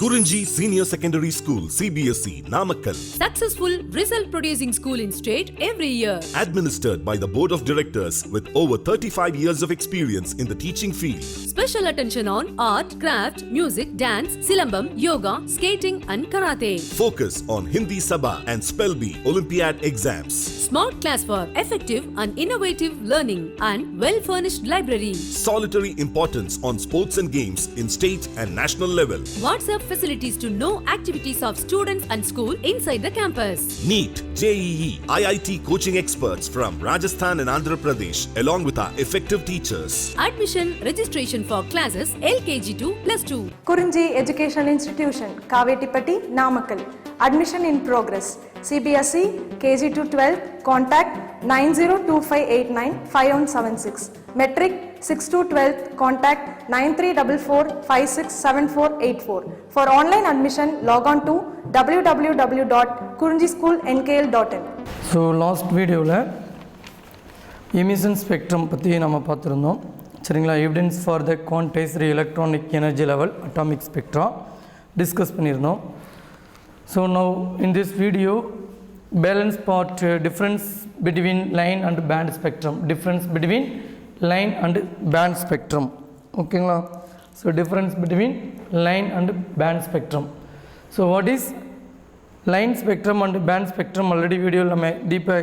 Kurinji Senior Secondary School, CBSE, Namakkal. Successful result producing school in state every year. Administered by the Board of Directors with over 35 years of experience in the teaching field. Special attention on art, craft, music, dance, silambam, yoga, skating and karate. Focus on Hindi Sabha and Spell Bee Olympiad exams. Smart class for effective and innovative learning and well-furnished library. Solitary importance on sports and games in state and national level. WhatsApp facilities to know activities of students and school inside the campus. NEET, JEE, IIT coaching experts from Rajasthan and Andhra Pradesh along with our effective teachers. Admission registration for classes LKG to +2. Kurinji Educational Institution, Kavetipatti, Namakkal. Admission in progress. CBSE, KG to 12, contact 9025895176. Metric 6 to 12, contact 9344567484. For online admission, log on to www.kurinjischoolnkl.in. So last video la emission spectrum பற்றி நம்ம பார்த்துருந்தோம் சரிங்களா. Evidence for the quantized electronic energy level atomic spectra discuss பண்ணியிருந்தோம். So now in this video balance part difference between line and band spectrum, difference between line and band spectrum ஓகேங்களா. So difference between line and band spectrum. So what is line spectrum and band spectrum already வீடியோவில் நம்ம டீப்பாக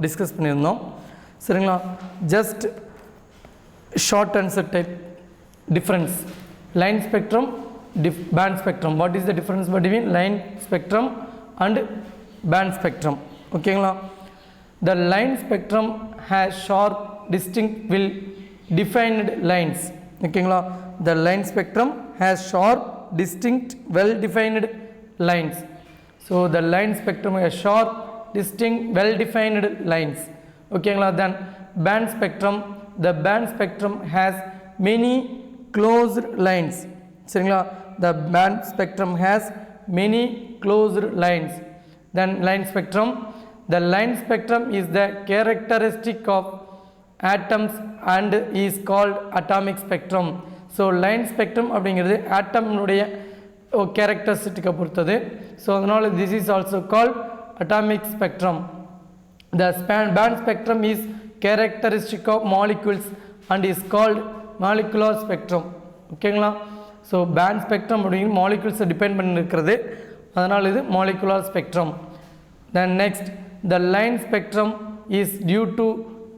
discuss பண்ணியிருந்தோம் சரிங்களா. Just short answer type difference line spectrum band spectrum. What is the difference between line spectrum and band spectrum? ஓகேங்களா. The line spectrum has sharp distinct well defined lines. ஓகேங்களா. The line spectrum has sharp distinct well defined lines. So the line spectrum has sharp distinct well defined lines. ஓகேங்களா. Then band spectrum, the band spectrum has many closed lines. சரிங்களா. The band spectrum has many closed lines. Then line spectrum, the line spectrum is the characteristic of atoms and is called atomic spectrum. So line spectrum அப்படிங்கிறது ஆட்டம்னுடைய கேரக்டரிஸ்டிக்கை பொறுத்தது. So அதனால் this is also called atomic spectrum. The band spectrum is characteristic of molecules and is called molecular spectrum. ஓகேங்களா. So band spectrum அப்படிங்கிற மாலிகுல்ஸை depend பண்ணி இருக்கிறது, அதனால் இது molecular spectrum. Then next the line spectrum is due to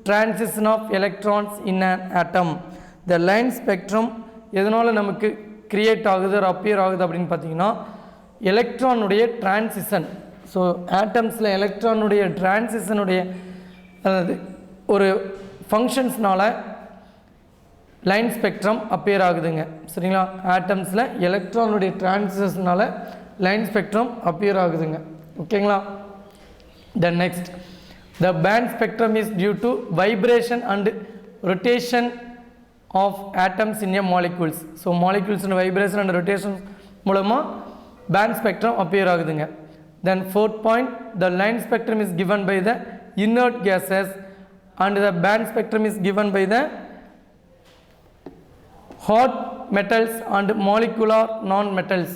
transition of electrons in an atom. The line spectrum எதனால் நமக்கு create ஆகுது ஒரு அப்பியர் ஆகுது அப்படின்னு பார்த்தீங்கன்னா எலக்ட்ரானுடைய டிரான்சிஷன். ஸோ ஆட்டம்ஸில் எலக்ட்ரானுடைய டிரான்சிஷனுடைய அதாவது ஒரு ஃபங்க்ஷன்ஸ்னால லைன் ஸ்பெக்ட்ரம் அப்பியர் ஆகுதுங்க சரிங்களா. ஆட்டம்ஸில் எலக்ட்ரானுடைய டிரான்சிஷனால லைன் ஸ்பெக்ட்ரம் அப்பியர் ஆகுதுங்க ஓகேங்களா. Then next the band spectrum is due to vibration and rotation of atoms in a molecules. So மாலிகூல்ஸோட வைப்ரேஷன் அண்ட் ரொட்டேஷன் மூலமாக பேண்ட் ஸ்பெக்ட்ரம் அப்பியர் ஆகுதுங்க. Then fourth point the line spectrum is given by the inert gases and the band spectrum is given by the hot metals and molecular non-metals.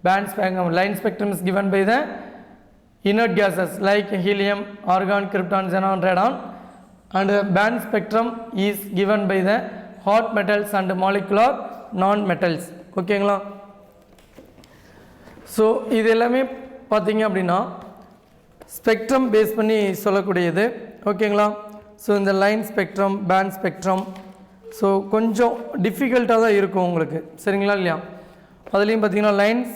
Band spectrum, line spectrum is given by the inert gases like helium, argon, krypton, xenon, radon, and the band spectrum is given by the hot metals and molecular non-metals. ஓகேங்களா. So இது எல்லாமே பார்த்தீங்க அப்படின்னா spectrum base பண்ணி சொல்லக்கூடியது ஓகேங்களா. So இந்த line spectrum, band spectrum so கொஞ்சம் டிஃபிகல்ட்டாக தான் இருக்கும் உங்களுக்கு சரிங்களா இல்லையா. அதுலேயும் பார்த்தீங்கன்னா லைன்ஸ்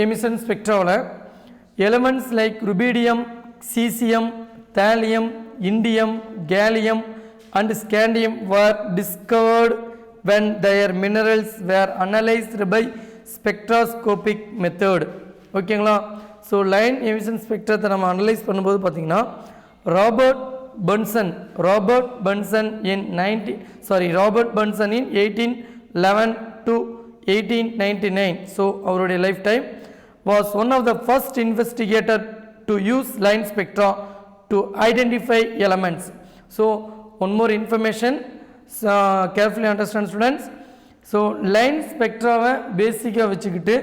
எமிஷன் ஸ்பெக்ட்ராவில் elements like rubidium, caesium, thallium, indium, gallium and scandium were discovered when their minerals were analyzed by spectroscopic method. ஓகேங்களா. ஸோ லைன் எமிஷன் ஸ்பெக்ட்ரத்தை நம்ம அனலைஸ் பண்ணும்போது பார்த்தீங்கன்னா ராபர்ட் பன்சன் in 1811 to 1899. So அவருடைய life time was one of the first investigator to use line spectra to identify elements. So one more information, carefully understand students. So line ஸ்பெக்ட்ராவை பேசிக்காக வச்சுக்கிட்டு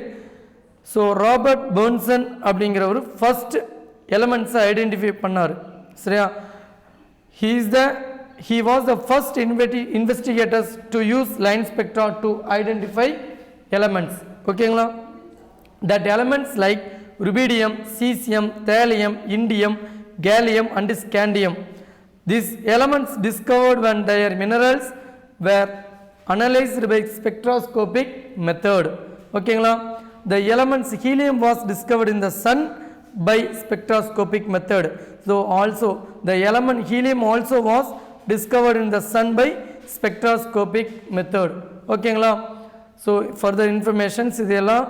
so Robert பர்ன்சன் அப்படிங்கிறவர் first எலமெண்ட்ஸை identify பண்ணார். சரியா? He was the first investigators to use line spectra to identify elements. ஓகேங்களா? That elements like rubidium, cesium, thallium, indium, gallium and scandium. These elements discovered when their minerals were analyzed by spectroscopic method. ஓகேங்களா? The elements helium was discovered in the sun by spectroscopic method. So also the element helium also was discovered in the sun by spectroscopic method. ஓகேங்களா? So further informations இதெல்லாம்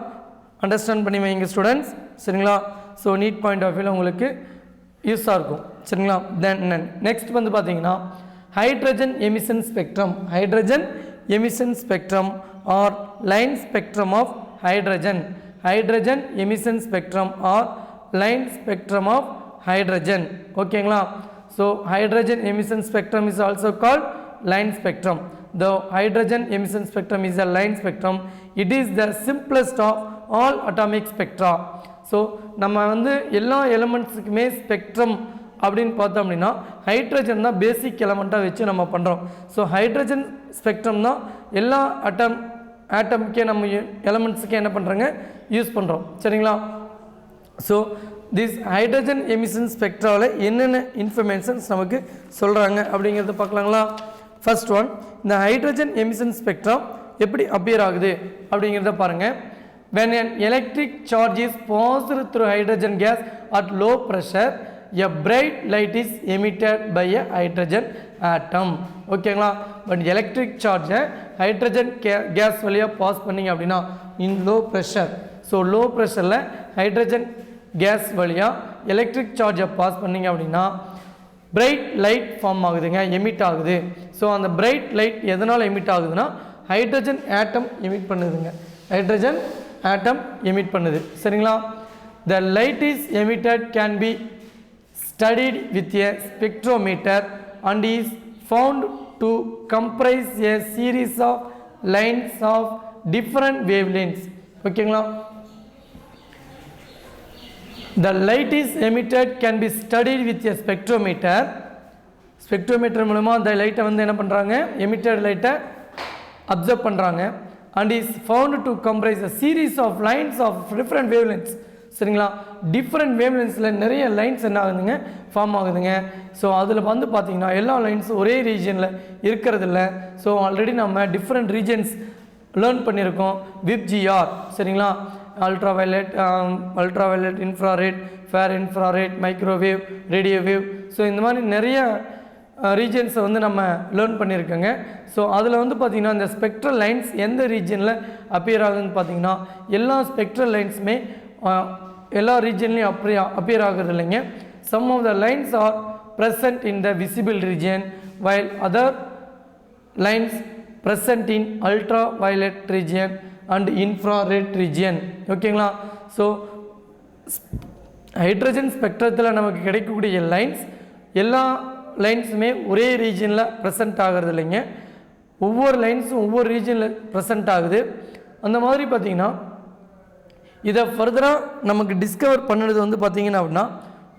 understand பண்ணி வைங்க students. சரிங்களா? So NEET point of வியூவில் உங்களுக்கு யூஸாக இருக்கும். சரிங்களா? தென் நெக்ஸ்ட் வந்து பார்த்தீங்கன்னா hydrogen emission spectrum. Hydrogen emission spectrum or line spectrum of hydrogen. Hydrogen emission spectrum or line spectrum of hydrogen. ஓகேங்களா? So hydrogen emission spectrum is also called line spectrum. The hydrogen emission spectrum is a line spectrum. It is the simplest of all atomic spectra. So நம்ம வந்து எல்லா எலமெண்ட்ஸுக்குமே spectrum அப்படின்னு பார்த்தோம் அப்படின்னா hydrogen தான் பேசிக் எலமெண்ட்டாக வச்சு நம்ம பண்ணுறோம். ஸோ ஹைட்ரஜன் ஸ்பெக்ட்ரம் தான் எல்லா ஆட்டம்க்கே நம்ம எலமெண்ட்ஸுக்கே என்ன பண்ணுறாங்க யூஸ் பண்ணுறோம். சரிங்களா? ஸோ திஸ் ஹைட்ரஜன் எமிஷன் ஸ்பெக்ட்ராவில் என்னென்ன இன்ஃபர்மேஷன்ஸ் நமக்கு சொல்கிறாங்க அப்படிங்கிறத பார்க்கலாங்களா? ஃபர்ஸ்ட் ஒன், இந்த ஹைட்ரஜன் எமிஷன் ஸ்பெக்ட்ரம் எப்படி அப்பியர் ஆகுது அப்படிங்கிறத பாருங்கள். when an electric charge is passed through hydrogen gas at low pressure, a bright light is emitted by a hydrogen atom. ஓகேங்களா? பட் எலக்ட்ரிக் சார்ஜை ஹைட்ரஜன் கேஸ் வழியாக pass பண்ணிங்க அப்படின்னா in low pressure, so low ப்ரெஷரில் hydrogen gas வழியாக electric சார்ஜை pass பண்ணிங்க அப்படின்னா பிரைட் லைட் ஃபார்ம் ஆகுதுங்க, எமிட் ஆகுது. ஸோ அந்த பிரைட் லைட் எதனால் எமிட் ஆகுதுன்னா ஹைட்ரஜன் ஆட்டம் எமிட் பண்ணுதுங்க. ஹைட்ரஜன் ஆட்டம் எமிட் பண்ணுது. சரிங்களா? The light is emitted can be studied with a spectrometer and is found to comprise a series of lines of different wave lengths. ஓகேங்களா? The light is emitted can be studied with a spectrometer. Spectrometer மூலமா அந்த லைட்டை வந்து என்ன பண்ணுறாங்க, emitted லைட்டை observe பண்ணுறாங்க. and is found to comprise a series of lines of different wavelengths. சரிங்களா? டிஃப்ரெண்ட் வேவ்லென்ஸில் நிறைய லைன்ஸ் என்ன ஆகுதுங்க, ஃபார்ம் ஆகுதுங்க. ஸோ அதில் வந்து பார்த்திங்கன்னா எல்லா லைன்ஸும் ஒரே ரீஜனில் இருக்கிறதில்ல. ஸோ ஆல்ரெடி நம்ம டிஃப்ரெண்ட் ரீஜன்ஸ் லேர்ன் பண்ணியிருக்கோம். விப்ஜிஆர், சரிங்களா? Ultraviolet, infrared, far infrared, microwave, radio wave. So இந்த மாதிரி நிறைய ரீஜன்ஸை வந்து நம்ம லேர்ன் பண்ணியிருக்கோங்க. ஸோ அதில் வந்து பார்த்திங்கன்னா இந்த ஸ்பெக்ட்ரல் லைன்ஸ் எந்த ரீஜனில் அப்பியர் ஆகுதுன்னு பார்த்திங்கன்னா எல்லா ஸ்பெக்ட்ரல் லைன்ஸுமே எல்லா ரீஜன்லேயும் அப்பியர் ஆகுறது இல்லைங்க. Some of the lines are present in the visible region while other lines present in ultra violet region and infrared region. ஓகேங்களா? ஸோ ஹைட்ரஜன் ஸ்பெக்ட்ரத்தில் நமக்கு கிடைக்கக்கூடிய லைன்ஸ் எல்லா லைன்ஸுமே ஒரே ரீஜனில் ப்ரெசன்ட் ஆகிறது இல்லைங்க. ஒவ்வொரு லைன்ஸும் ஒவ்வொரு ரீஜனில் ப்ரெசன்ட் ஆகுது. அந்த மாதிரி பார்த்திங்கன்னா இதை ஃபர்தராக நமக்கு டிஸ்கவர் பண்ணுறது வந்து பார்த்திங்கன்னா அப்படின்னா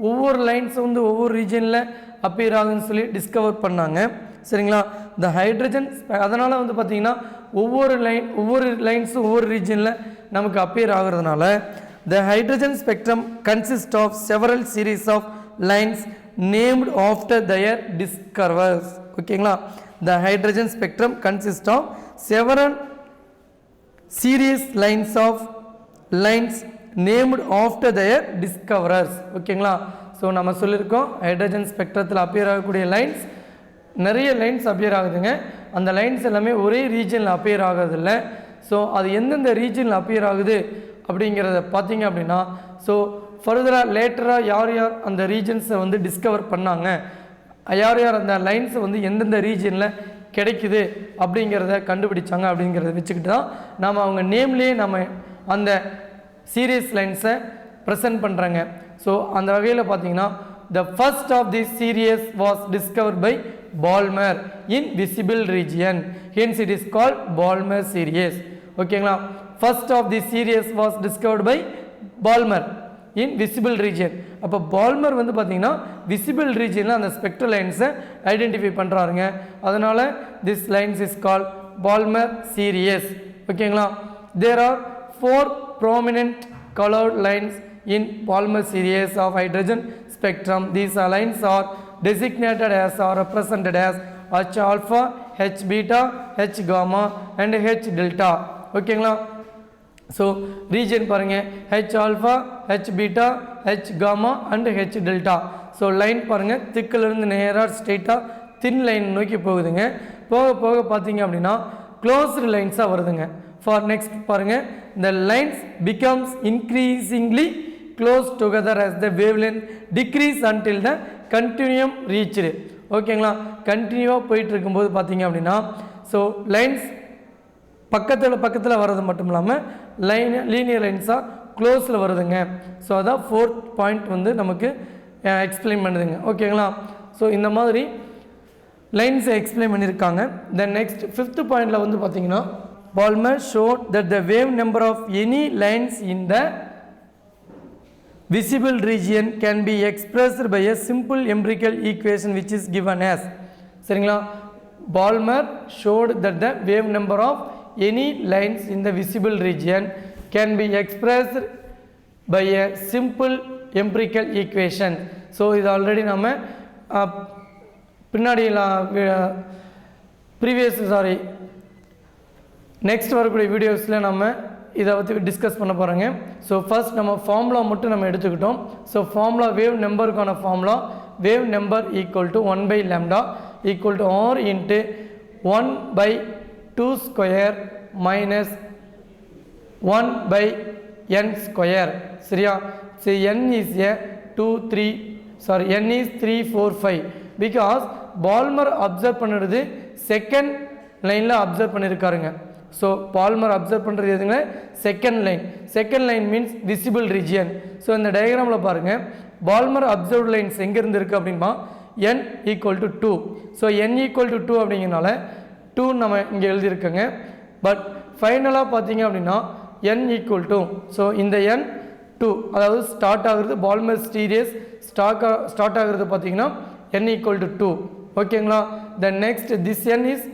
ஒவ்வொரு லைன்ஸும் வந்து ஒவ்வொரு ரீஜனில் அப்பியர் ஆகுதுன்னு சொல்லி டிஸ்கவர் பண்ணாங்க. சரிங்களா? இந்த ஹைட்ரஜன் அதனால் வந்து பார்த்திங்கன்னா ஒவ்வொரு லைன்ஸும் ஒவ்வொரு ரீஜனில் நமக்கு அப்பியர் ஆகிறதுனால the hydrogen spectrum consist of several series of lines named after their discoverers. ஓகேங்களா? The hydrogen spectrum consist of several series lines of lines named after their discoverers. ஓகேங்களா? ஸோ நம்ம சொல்லியிருக்கோம் ஹைட்ரஜன் ஸ்பெக்ட்ரத்தில் அப்பியர் ஆகக்கூடிய lines நிறைய lines appear ஆகுதுங்க. அந்த lines எல்லாமே ஒரே ரீஜனில் அப்பியர் ஆகிறதில்ல. ஸோ அது எந்தெந்த ரீஜனில் அப்பியர் ஆகுது அப்படிங்கிறத பார்த்தீங்க அப்படின்னா ஸோ ஃபர்தராக லேட்டராக யார் யார் அந்த ரீஜன்ஸை வந்து டிஸ்கவர் பண்ணாங்க, யார் யார் அந்த லைன்ஸை வந்து எந்தெந்த ரீஜனில் கிடைக்குது அப்படிங்கிறத கண்டுபிடிச்சாங்க அப்படிங்கிறத வச்சுக்கிட்டு தான் நாம் அவங்க நேம்லேயே நம்ம அந்த சீரியஸ் லைன்ஸை ப்ரெசன்ட் பண்ணுறாங்க. ஸோ அந்த வகையில் பார்த்திங்கன்னா the first of this series was discovered by Balmer in visible region, hence it is called Balmer series. ஓகேங்களா, first of this series was discovered by Balmer in visible region. அப்போ Palmer வந்து பார்த்தீங்கன்னா visible ரீஜனில் அந்த spectral லைன்ஸை identify பண்ணுறாருங்க. அதனால் this lines is called Balmer series. ஓகேங்களா, there are 4 prominent colored lines in Balmer series of hydrogen spectrum. These lines are designated as or represented as H alpha, H beta, H gamma and H delta. ஓகேங்களா, so region பாருங்கள், H alpha, H beta, H gamma and H delta. So line பாருங்கள், திக்கிலிருந்து நேராக ஸ்ட்ரெயிட்டாக தின் line நோக்கி போகுதுங்க. போக போக பார்த்தீங்க அப்படின்னா க்ளோஸ்டு லைன்ஸாக வருதுங்க. ஃபார் நெக்ஸ்ட் பாருங்கள், the lines becomes increasingly close together as the wavelength decrease until the continuum reached. ஓகேங்களா, கண்டினியூவாக போயிட்டு இருக்கும்போது பார்த்தீங்க அப்படின்னா ஸோ லைன்ஸ் பக்கத்தில் வர்றது மட்டும் இல்லாமல் லீனியர் லைன்ஸாக க்ளோஸில் வருதுங்க. ஸோ அதான் 4th பாயிண்ட் வந்து நமக்கு எக்ஸ்பிளைன் பண்ணுதுங்க. ஓகேங்களா, ஸோ இந்த மாதிரி லைன்ஸை எக்ஸ்பிளைன் பண்ணியிருக்காங்க. தென் நெக்ஸ்ட் 5th பாயிண்டில் வந்து பார்த்தீங்கன்னா Balmer showed that the wave number of any lines in the visible region can be expressed by a simple empirical equation which is given as. சரிங்களா, Balmer showed that the wave number of any lines in the visible region can be expressed by a simple empirical equation. So இது already நம்ம பின்னாடி next வரக்கூடிய வீடியோஸில் நம்ம இதை பற்றி discuss பண்ண போகிறோங்க. ஸோ ஃபர்ஸ்ட் நம்ம ஃபார்முலா மட்டும் நம்ம எடுத்துக்கிட்டோம். ஸோ ஃபார்முலா வேவ் நம்பருக்கான formula wave number equal to 1/λ equal to r into 1/2 square minus 1/n square. சரியா, so n is n is 3 4 5 because Balmer observe பண்ணுறது செகண்ட் லைனில் அப்சர்வ் பண்ணியிருக்காருங்க. ஸோ பால்மர் அப்சர்வ் பண்ணுறது எதுங்க, second line means visible region. So இந்த டயக்ராமில் பாருங்கள், Palmer observe lines எங்கேருந்து இருக்குது அப்படின்னா n equal to 2. So n equal to 2 அப்படிங்கிறனால 2 நம்ம இங்கே எழுதியிருக்கோங்க. பட் ஃபைனலாக பார்த்தீங்க அப்படின்னா n ஈக்குவல் டு, ஸோ இந்த n 2 அதாவது ஸ்டார்ட் ஆகுறது பால்மர் சீரியஸ் ஸ்டார்ட் ஆகுறது பார்த்தீங்கன்னா n ஈக்குவல் டு 2. ஓகேங்களா, then next this n is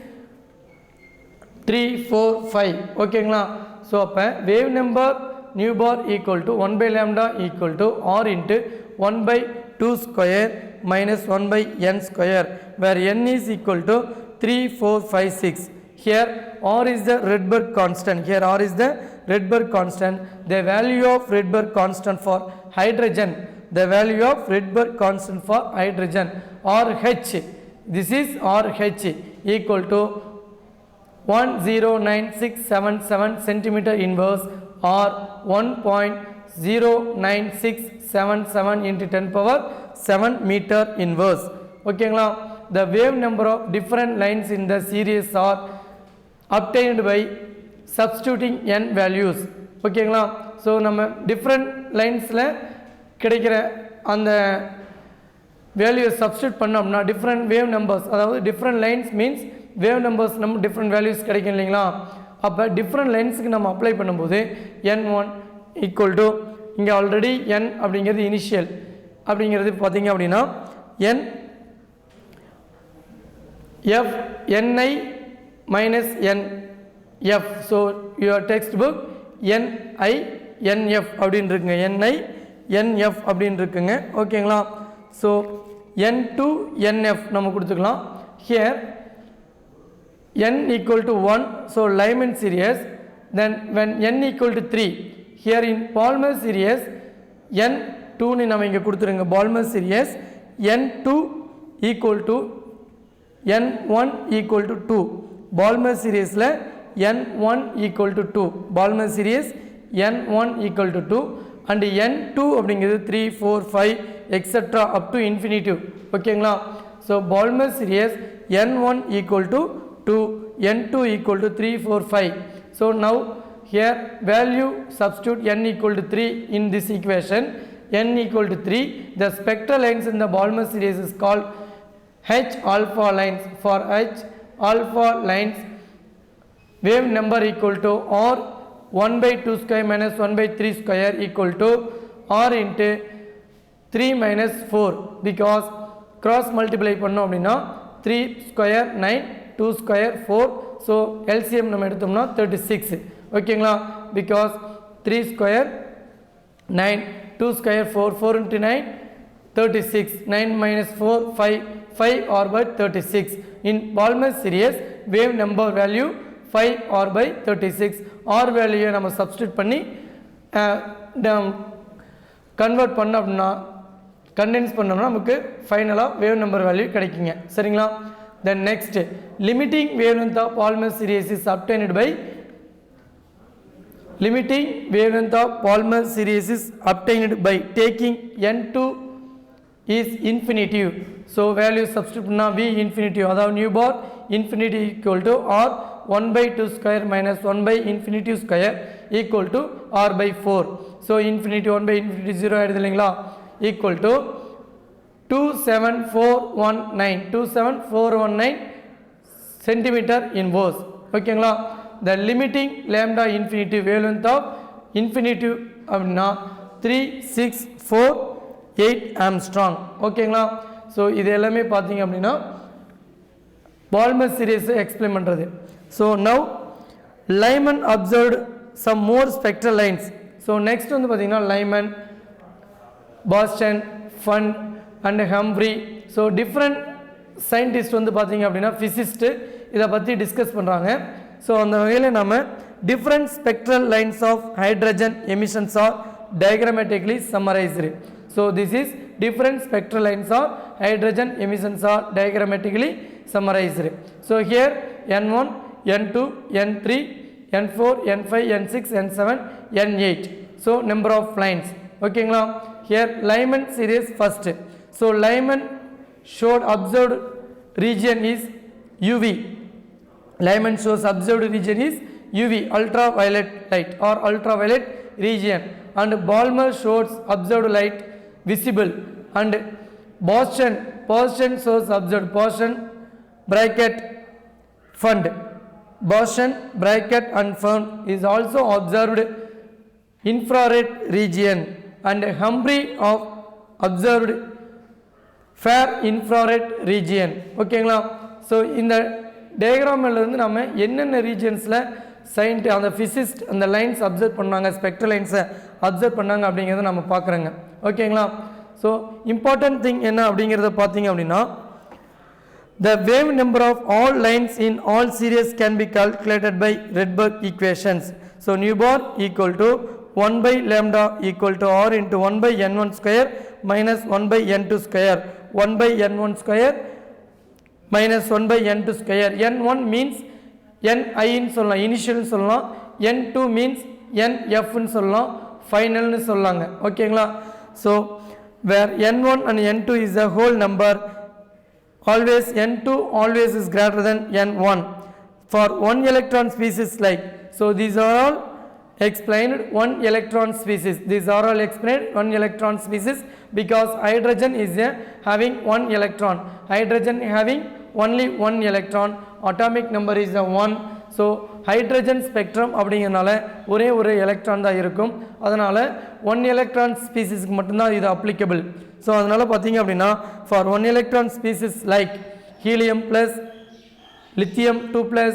3 4 5. ஓகேங்களா, ஸோ அப்போ wave number nu bar equal to 1/λ equal to r into 1/2 square minus 1/n square, where n is equal to 3 4 5 6. Here r is the Rydberg constant. The value of Rydberg constant for hydrogen. RH. This is RH equal to 1.09677 centimeter inverse or 1.09677 into 10 power 7 meter inverse. ஓகேங்களா, the wave number of different lines in the series are obtained by substituting n values. ஓகேங்களா, so நம்ம different லைன்ஸில் கிடைக்கிற அந்த value substitute பண்ணோம்னா different wave numbers, அதாவது different lines means wave numbers நம்ம different values கிடைக்கும் இல்லைங்களா. அப்போ டிஃப்ரெண்ட் லைன்ஸுக்கு நம்ம அப்ளை பண்ணும்போது n1 ஈக்குவல் டு இங்கே ஆல்ரெடி n அப்படிங்கிறது இனிஷியல் அப்படிங்கிறது பார்த்தீங்க அப்படின்னா n f ni minus n f. So your text book ni nf அப்படின்னு இருக்குங்க, ni nf அப்படின்னு இருக்குங்க. ஓகேங்களா, ஸோ n2 nf நம்ம கொடுத்துக்கலாம். Here n equal to 1, so Lyman series. Then when n equal to 3, here in Balmer series n2 ni நம்ம இங்கே கொடுத்துருங்க. Balmer series n2 equal to n1 equal to 2. Balmer seriesல n1 equal to 2. Balmer series n1 equal to 2 and n2 அப்படிங்கிறது 3 4 5 etc. up to infinitive. ஓகேங்களா, so Balmer series n1 equal to 2, n2 equal to 3 4 5. So now here value substitute n equal to 3 in this equation. n equal to 3. The spectral lines in the Balmer series is called H alpha lines. For H alpha lines, wave number equal to R 1 by 2 square minus 1 by 3 square equal to R into 3 minus 4, because cross multiply பண்ணோம் அப்படின்னா 3 square 9, 2 square 4, so LCM நம்ம எடுத்தோம்னா 36. ஓகேங்களா, because 3 square 9, 2 square 4, 4 into 9 36, 9 minus 4 5, 5 or by 36. In Balmer series, wave number value 5 or by 36. R value நம்ம substitute பண்ணி convert பண்ண அப்படின்னா condense பண்ணோம்னா நமக்கு ஃபைனலாக wave number value கிடைக்குங்க. சரிங்களா? Then next, limiting wavelength of Balmer series is obtained by taking n2 is infinitive. So value substitute பண்ணா V infinitive, அதாவது new bar infinity equal to R 1 by 2 square minus 1 by infinity square equal to R by 4. So infinity 1 by infinity 0 ஆயிடுது இல்லைங்களா, equal to 27419 centimeter inverse. ஓகேங்களா, the limiting lambda infinity wavelength of infinitive அப்படின்னா 3648 Armstrong. ஓகேங்களா, so இது எல்லாமே பார்த்தீங்க அப்படின்னா Balmer series explain பண்ணுறது. So now Lyman observed some more spectral lines. So next வந்து பார்த்தீங்கன்னா Lyman, Boston, Fund and Humphrey. So different scientists வந்து பார்த்தீங்க அப்படின்னா physicist இதை பற்றி டிஸ்கஸ் பண்ணுறாங்க. ஸோ அந்த வகையில் நம்ம different spectral lines of hydrogen emissions are diagrammatically summarized. So this is different spectral lines of hydrogen emissions are diagrammatically summarized. So here N1, N2, N3, N4, N5, N6, N7, N8. So number of lines. ஓகேங்களா, here Lyman series first. So Lyman showed observed region is UV. Lyman shows observed region is UV, ultraviolet light or ultraviolet region, and Balmer shows observed light visible, and Boston shows observed Boston bracket fund. Boston bracket and fund is also observed infrared region, and Humphrey of observed fair infrared region. ஓகேங்களா, so இந்த டயக்ராமிலிருந்து நம்ம என்னென்ன ரீஜன்ஸில் அந்த physicist அந்த lines observe பண்ணாங்க, spectral லைன்ஸை observe பண்ணாங்க அப்படிங்கிறத நம்ம பார்க்குறோங்க. ஓகேங்களா, ஸோ இம்பார்ட்டன்ட் திங் என்ன அப்படிங்கிறத பார்த்தீங்க அப்படின்னா, the wave number of all lines in all series can be calculated by Rydberg equations. So nu bar equal to 1 by lambda equal to R into 1 by n1 square minus 1 by n2 square, 1 by n1 square minus 1 by n2 square. n1 means ni ன்னு சொல்லலாம், இனிஷியல்னு சொல்லலாம். n2 means nf ன்னு சொல்லலாம், ஃபைனல்னு சொல்லாங்க. ஓகேங்களா, so where n1 and n2 is a whole number, always n2 always is greater than n1 for one electron species like. So these are all explained one electron species. These are all explained one electron species because hydrogen is having one electron. Hydrogen having only one electron. Atomic number is a 1. So hydrogen spectrum அப்படிங்கறனால ஒரே ஒரு electron தான் இருக்கும். அதனால one electron species க்கு மட்டும் தான் இது applicable. So அதனால பாத்தீங்க அப்படினா for one electron species like helium plus, lithium 2 plus,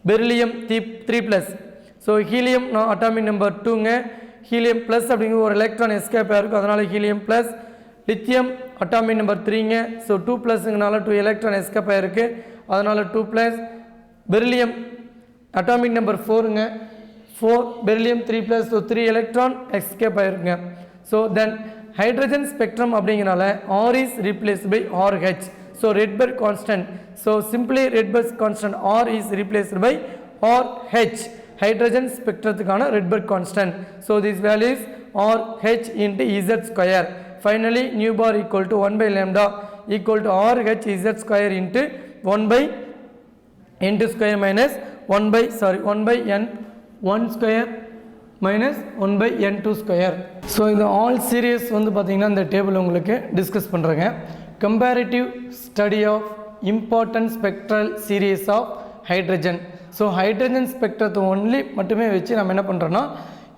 beryllium 3 plus. So helium atomic number 2 ங்க, helium plus அப்படிங்கிற ஒரு எலக்ட்ரான் எஸ்கேப் ஆயிருக்கு, அதனால helium plus. lithium atomic number 3 ங்க, so 2 plusங்கனால 2 எலக்ட்ரான் எஸ்கேப் ஆயிருக்கு, அதனால 2 plus. beryllium atomic number 4 ங்க, 4 beryllium 3 plus, so 3 electron escape ஆயிருக்குங்க. So then hydrogen spectrum அப்படிங்கனால R is replaced by RH. So Rydberg constant. So simply Rydberg constant R is replaced by RH. Hydrogen spectrத்துக்கான Rydberg constant. So this value is RH into Z square. Finally nu bar equal to 1 by lambda equal to RH Z square into 1 by n2 square minus 1 by n 1 square minus 1 by n2 square. So இந்த all series வந்து பார்த்திங்கன்னா இந்த table உங்களுக்கு discuss பண்ணுறேங்க. Comparative study of important spectral series of hydrogen. So hydrogen ஸ்பெக்ட்ரத்தை only மட்டுமே வச்சு நம்ம என்ன பண்ணுறோன்னா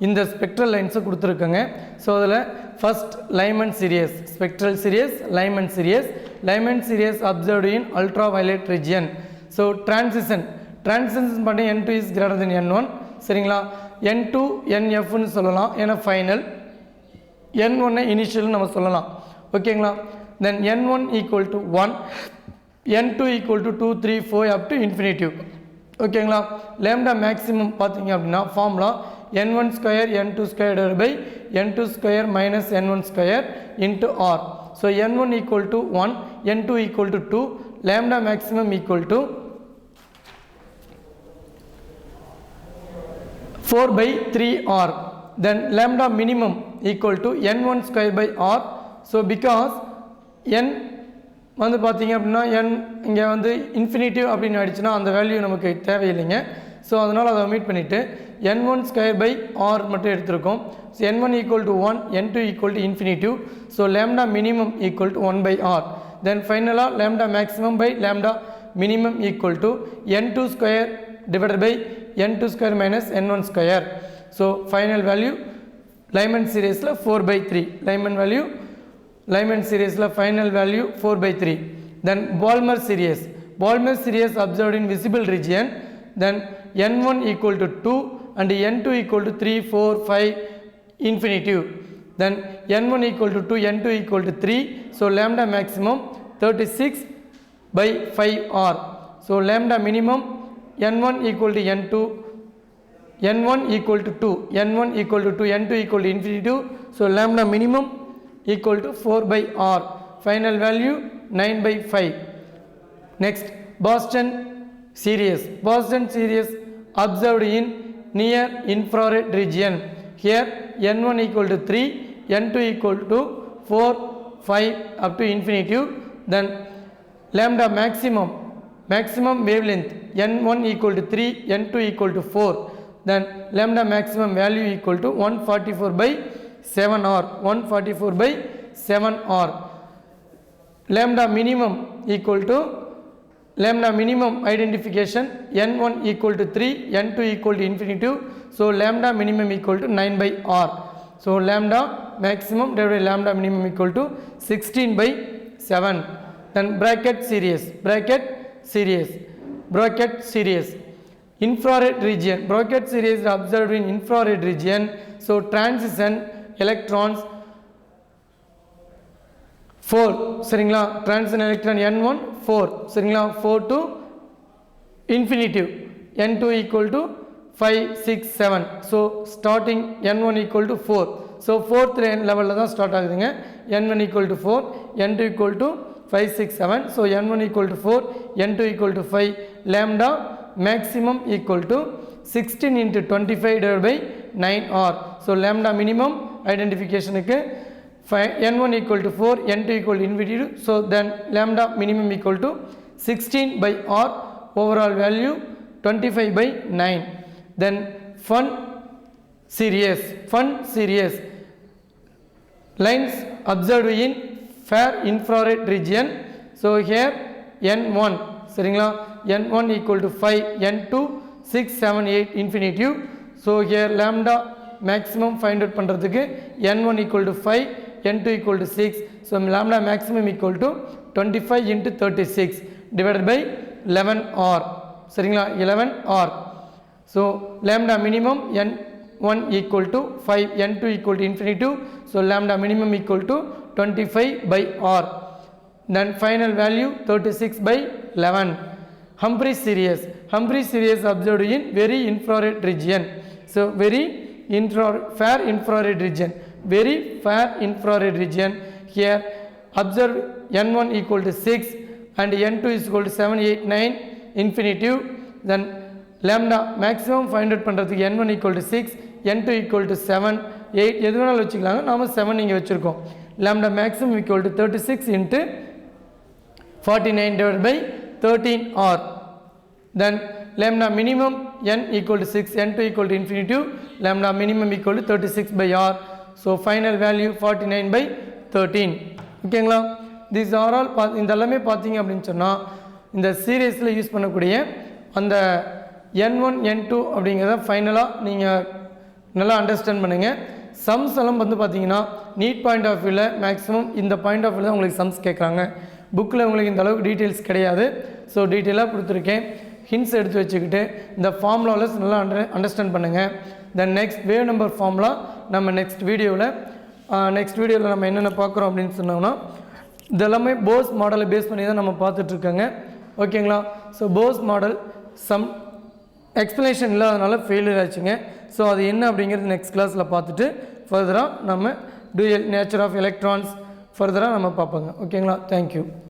இந்த ஸ்பெக்ட்ரல் லைன்ஸை கொடுத்துருக்கோங்க. ஸோ அதில் first Lyman series, spectral series, Lyman series. Lyman series observed in ultra violet region. So transition பண்ணி n2 is greater than n1. சரிங்களா, n2 nfன்னு சொல்லலாம், ஏன்னா ஃபைனல். n1 இனிஷியல்னு நம்ம சொல்லலாம். ஓகேங்களா, then n1 equal to 1, n2 equal to 2, 3, 4 up to infinitive. ஓகேங்களா, lambda maximum பார்த்தீங்க அப்படின்னா formula n1 square n2 square by n2 square minus n1 square into r. So n1 equal to 1, n2 equal to 2, lambda maximum equal to 4 by 3r. Then lambda minimum equal to n1 square by r. So because n வந்து பார்த்தீங்க அப்படின்னா n இங்கே வந்து infinitive அப்படின்னு ஆயிடுச்சுன்னா அந்த value நமக்கு தேவையில்லைங்க. ஸோ அதனால் அதை மீட் பண்ணிவிட்டு n1 ஸ்கொயர் பை r மட்டும் எடுத்திருக்கோம். So n1 equal to 1, n2 equal to infinitive. So lambda minimum equal to 1 by r. Then ஃபைனலாக lambda maximum by lambda minimum equal to n2 square divided by n2 square minus n1 square. So final value Lyman series la 4 by 3. Lyman series la final value 4 by 3. Then Balmer series observed in visible region. Then n1 equal to 2 and n2 equal to 3, 4, 5 infinitive. Then n1 equal to 2, n2 equal to 3. So lambda maximum 36 by 5r. So lambda minimum n1 equal to n2, n1 equal to 2, n1 equal to 2, n2 equal to infinitive. So lambda minimum equal to 4 by r. Final value 9 by 5. Next, Boston series observed in near infrared region. Here n1 equal to 3, n2 equal to 4, 5 up to infinitive. Then lambda maximum wavelength n1 equal to 3, n2 equal to 4. Then lambda maximum value equal to 144 by 7r. 144 by 7r. Lambda minimum equal to lambda minimum identification n1 equal to 3, n2 equal to infinitive. So lambda minimum equal to 9 by r. So lambda maximum divided by lambda minimum equal to 16 by 7. Then bracket series infrared region. Bracket series are observed in infrared region. So transition electrons 4 சரிங்களா, transition electron n1 4 சரிங்களா, 4 to infinitive, n2 equal to 5, 6, 7. So starting n1 equal to 4. So 4th level தான் start ஆகுதுங்க. n1 equal to 4, n2 equal to 5, 6, 7. So n1 equal to 4, n2 equal to 5. Lambda maximum equal to 16 into 25 divided by 9r. So lambda minimum identification n1 equal to 4, n2 equal to infinitive. So then lambda minimum equal to 16 by r. Overall value 25 by 9. Then fun series lines observed in fair infrared region. So here n1 சரிங்களா, n1 equal to 5, n2 6, 7, 8 infinitive. So here lambda maximum find out பண்றதுக்கு n1 equal to 5, n2 equal to 6. So lambda maximum equal to 25 into 36 divided by 11r சரிங்களா, 11r. So lambda minimum n1 equal to 5, n2 equal to infinitive. So lambda minimum equal to 25 by r. Then final value 36 by 11. Humphrey series observed in very infrared region. So very fair infrared region. Here observe n1 equal to 6 and n2 is equal to 7, 8, 9 infinitive. Then lambda maximum find out பண்றதுக்கு n1 equal to 6, n2 equal to 7, 8 எது வேணாலும் வச்சுக்கலாங்க, நாம 7 இங்கே வச்சுருக்கோம். lambda maximum equal to 36 into 49 divided by 13r. Then lambda minimum n equal to 6, n2 equal to infinitive. lambda minimum equal to 36/r. So final value 49/13. ஓகேங்களா? These are all இந்த எல்லாமே பார்த்தீங்க அப்படின்னு சொன்னால் இந்த சீரீஸில் யூஸ் பண்ணக்கூடிய அந்த n1 n2 அப்படிங்கிறத ஃபைனலாக நீங்கள் நல்லா அண்டர்ஸ்டாண்ட் பண்ணுங்கள். சம்ஸ் எல்லாம் வந்து பார்த்தீங்கன்னா நீட் பாயிண்ட் ஆஃப் வியூவில் மேக்ஸிமம் இந்த பாயிண்ட் ஆஃப் வியூவில் தான் உங்களுக்கு சம்ஸ் கேட்குறாங்க. புக்கில் உங்களுக்கு இந்த அளவுக்கு டீட்டெயில்ஸ் கிடையாது. ஸோ டீட்டெயிலாக கொடுத்துருக்கேன். ஹிண்ட்ஸ் எடுத்து வச்சுக்கிட்டு இந்த ஃபார்முலாவில் நல்லா அண்டர்ஸ்டாண்ட் பண்ணுங்கள். Then next wave number formula நம்ம நெக்ஸ்ட் வீடியோவில் நம்ம என்னென்ன பார்க்குறோம் அப்படின்னு சொன்னோம்னா இதெல்லாமே போஸ் மாடலை பேஸ் பண்ணி தான் நம்ம பார்த்துட்ருக்கோங்க. ஓகேங்களா? So Bohr's model some explanation இல்லாதனால ஃபெயிலியர் ஆச்சுங்க. ஸோ அது என்ன அப்படிங்கிறது நெக்ஸ்ட் கிளாஸில் பார்த்துட்டு ஃபர்தராக நம்ம டூயல் நேச்சர் ஆஃப் எலக்ட்ரான்ஸ் ஃபர்தராக நம்ம பார்ப்போங்க. ஓகேங்களா? தேங்க்யூ.